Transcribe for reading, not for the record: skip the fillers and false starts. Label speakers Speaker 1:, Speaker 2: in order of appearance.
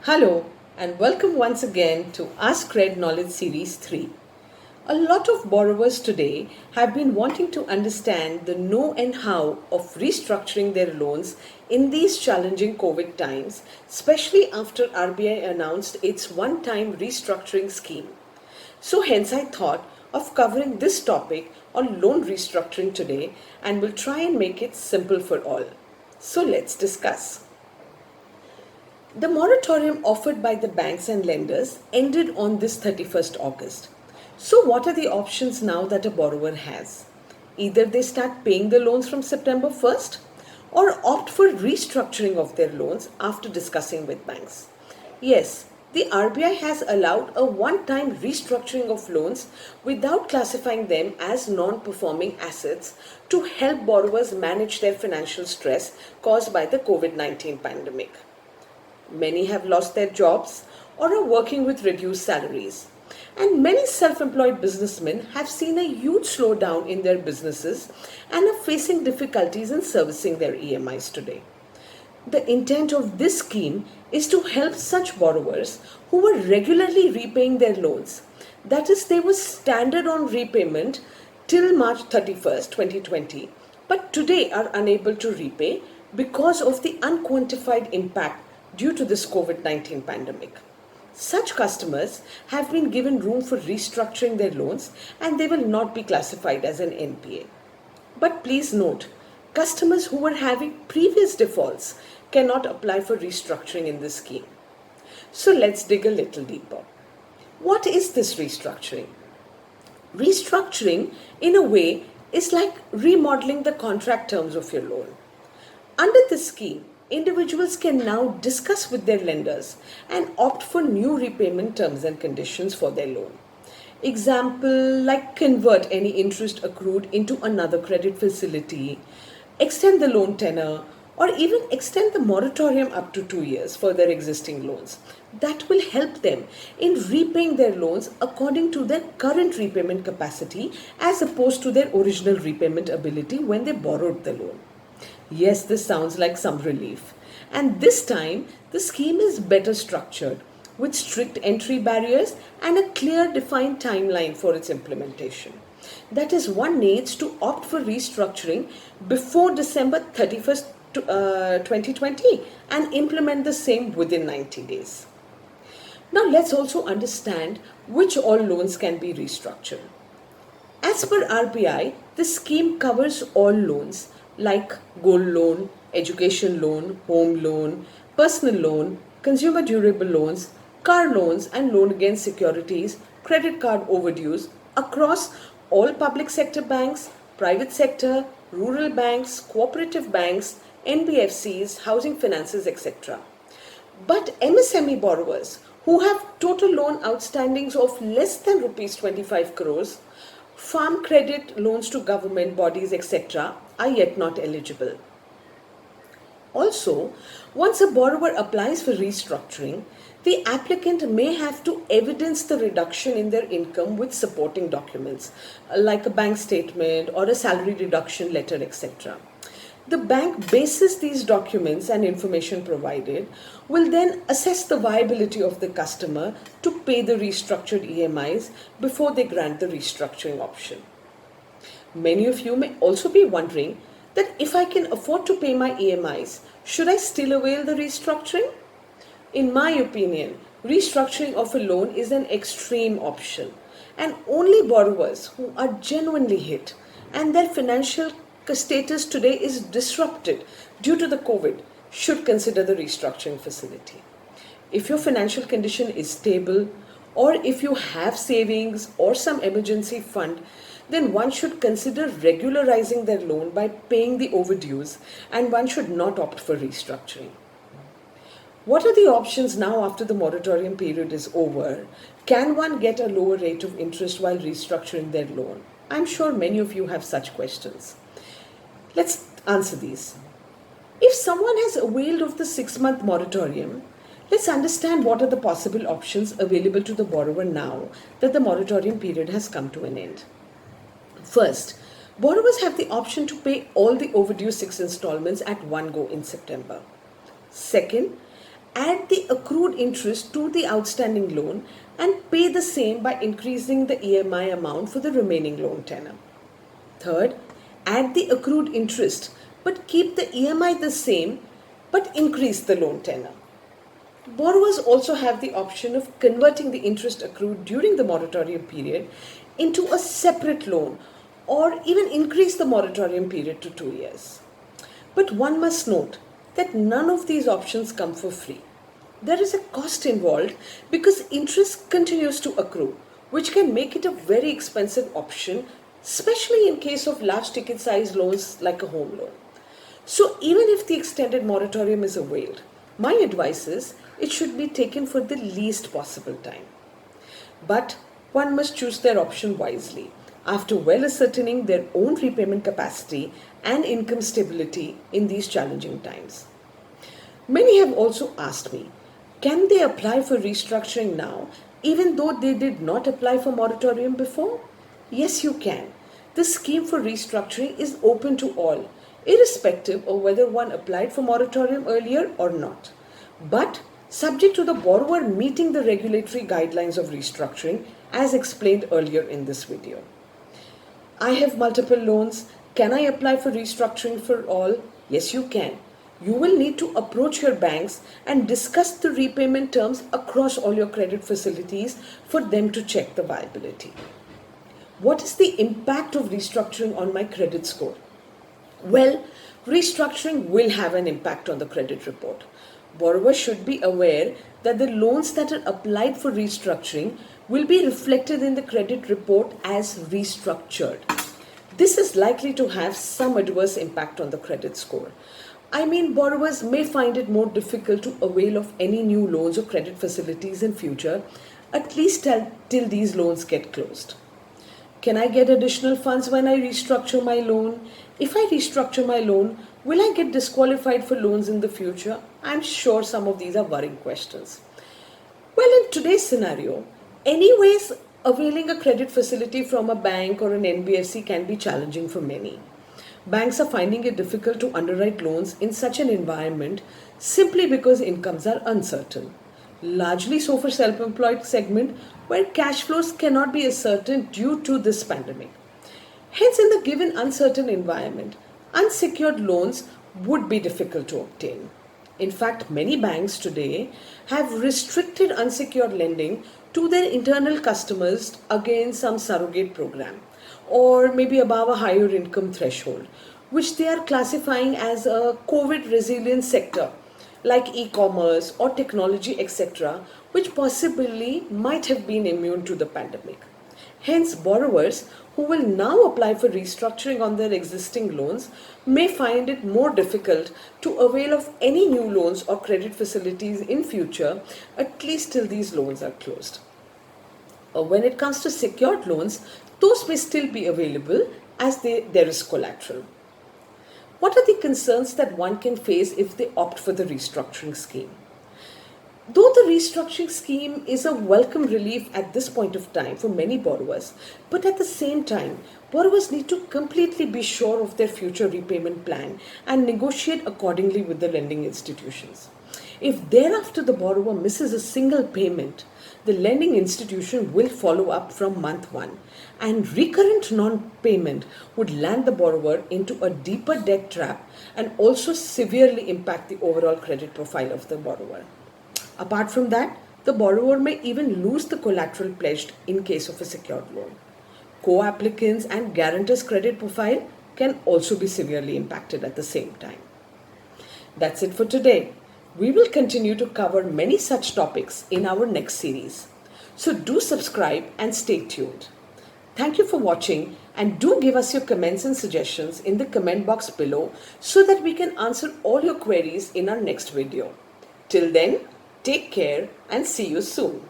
Speaker 1: Hello and welcome once again to Ask Cred Knowledge Series 3. A lot of borrowers today have been wanting to understand the no and how of restructuring their loans in these challenging COVID times, especially after RBI announced its one-time restructuring scheme. So hence I thought of covering this topic on loan restructuring today and will try and make it simple for all. So let's discuss. The moratorium offered by the banks and lenders ended on this 31st August. So, what are the options now that a borrower has? Either they start paying the loans from September 1st or opt for restructuring of their loans after discussing with banks. Yes, the RBI has allowed a one time restructuring of loans without classifying them as non performing assets to help borrowers manage their financial stress caused by the COVID 19 pandemic. Many have lost their jobs or are working with reduced salaries. And many self employed businessmen have seen a huge slowdown in their businesses and are facing difficulties in servicing their EMIs today. The intent of this scheme is to help such borrowers who were regularly repaying their loans. That is, they were standard on repayment till March 31st, 2020, but today are unable to repay because of the unquantified impact due to this COVID 19 pandemic. Such customers have been given room for restructuring their loans and they will not be classified as an NPA. But please note, customers who were having previous defaults cannot apply for restructuring in this scheme. So let's dig a little deeper. What is this restructuring? Restructuring, in a way, is like remodeling the contract terms of your loan. Under this scheme, individuals can now discuss with their lenders and opt for new repayment terms and conditions for their loan. Example like convert any interest accrued into another credit facility, extend the loan tenor, or even extend the moratorium up to 2 years for their existing loans. That will help them in repaying their loans according to their current repayment capacity as opposed to their original repayment ability when they borrowed the loan. Yes, this sounds like some relief. And this time, the scheme is better structured with strict entry barriers and a clear defined timeline for its implementation. That is, one needs to opt for restructuring before December 31st, 2020 and implement the same within 90 days. Now, let's also understand which all loans can be restructured. As per RBI, the scheme covers all loans like gold loan, education loan, home loan, personal loan, consumer durable loans, car loans, and loan against securities, credit card overdues across all public sector banks, private sector, rural banks, cooperative banks, NBFCs, housing finances, etc. But MSME borrowers who have total loan outstandings of less than rupees 25 crores, farm credit loans to government bodies, etc., are yet not eligible. Also, once a borrower applies for restructuring, the applicant may have to evidence the reduction in their income with supporting documents like a bank statement or a salary reduction letter, etc. The bank bases these documents and information provided will then assess the viability of the customer to pay the restructured EMIs before they grant the restructuring option. Many of you may also be wondering that if I can afford to pay my EMIs, should I still avail the restructuring? In my opinion, restructuring of a loan is an extreme option, and only borrowers who are genuinely hit and their financial status today is disrupted due to the COVID should consider the restructuring facility. If your financial condition is stable, or if you have savings or some emergency fund, then one should consider regularizing their loan by paying the overdues and one should not opt for restructuring. What are the options now after the moratorium period is over? Can one get a lower rate of interest while restructuring their loan? I'm sure many of you have such questions. Let's answer these. If someone has availed of the 6-month moratorium, let's understand what are the possible options available to the borrower now that the moratorium period has come to an end. First, borrowers have the option to pay all the overdue 6 installments at one go in September. Second, add the accrued interest to the outstanding loan and pay the same by increasing the EMI amount for the remaining loan tenor. Third, add the accrued interest but keep the EMI the same but increase the loan tenor. Borrowers also have the option of converting the interest accrued during the moratorium period into a separate loan or even increase the moratorium period to 2 years. But one must note that none of these options come for free. There is a cost involved because interest continues to accrue, which can make it a very expensive option, especially in case of large ticket size loans like a home loan. So even if the extended moratorium is availed, my advice is it should be taken for the least possible time. But one must choose their option wisely after well ascertaining their own repayment capacity and income stability in these challenging times. Many have also asked me, can they apply for restructuring now even though they did not apply for moratorium before? Yes, you can. The scheme for restructuring is open to all, irrespective of whether one applied for moratorium earlier or not, but subject to the borrower meeting the regulatory guidelines of restructuring as explained earlier in this video. I have multiple loans. Can I apply for restructuring for all? Yes, you can. You will need to approach your banks and discuss the repayment terms across all your credit facilities for them to check the viability. What is the impact of restructuring on my credit score? Well, restructuring will have an impact on the credit report. Borrowers should be aware that the loans that are applied for restructuring will be reflected in the credit report as restructured. This is likely to have some adverse impact on the credit score. I mean, borrowers may find it more difficult to avail of any new loans or credit facilities in future, at least till these loans get closed. Can I get additional funds when I restructure my loan? If I restructure my loan, will I get disqualified for loans in the future? I'm sure some of these are worrying questions. Well, in today's scenario, anyways, availing a credit facility from a bank or an NBFC can be challenging for many. Banks are finding it difficult to underwrite loans in such an environment simply because incomes are uncertain. Largely so for self-employed segment where cash flows cannot be ascertained due to this pandemic. Hence, in the given uncertain environment, unsecured loans would be difficult to obtain. In fact, many banks today have restricted unsecured lending to their internal customers against some surrogate program or maybe above a higher income threshold, which they are classifying as a COVID resilient sector like e-commerce or technology, etc., which possibly might have been immune to the pandemic. Hence, borrowers who will now apply for restructuring on their existing loans may find it more difficult to avail of any new loans or credit facilities in future, at least till these loans are closed. When it comes to secured loans, those may still be available as there is collateral. What are the concerns that one can face if they opt for the restructuring scheme? Though the restructuring scheme is a welcome relief at this point of time for many borrowers, but at the same time, borrowers need to completely be sure of their future repayment plan and negotiate accordingly with the lending institutions. If thereafter the borrower misses a single payment, the lending institution will follow up from month one, and recurrent non-payment would land the borrower into a deeper debt trap and also severely impact the overall credit profile of the borrower. Apart from that, the borrower may even lose the collateral pledged in case of a secured loan. Co-applicants and guarantors' credit profile can also be severely impacted at the same time. That's it for today. We will continue to cover many such topics in our next series. So do subscribe and stay tuned. Thank you for watching, and do give us your comments and suggestions in the comment box below so that we can answer all your queries in our next video. Till then, take care and see you soon.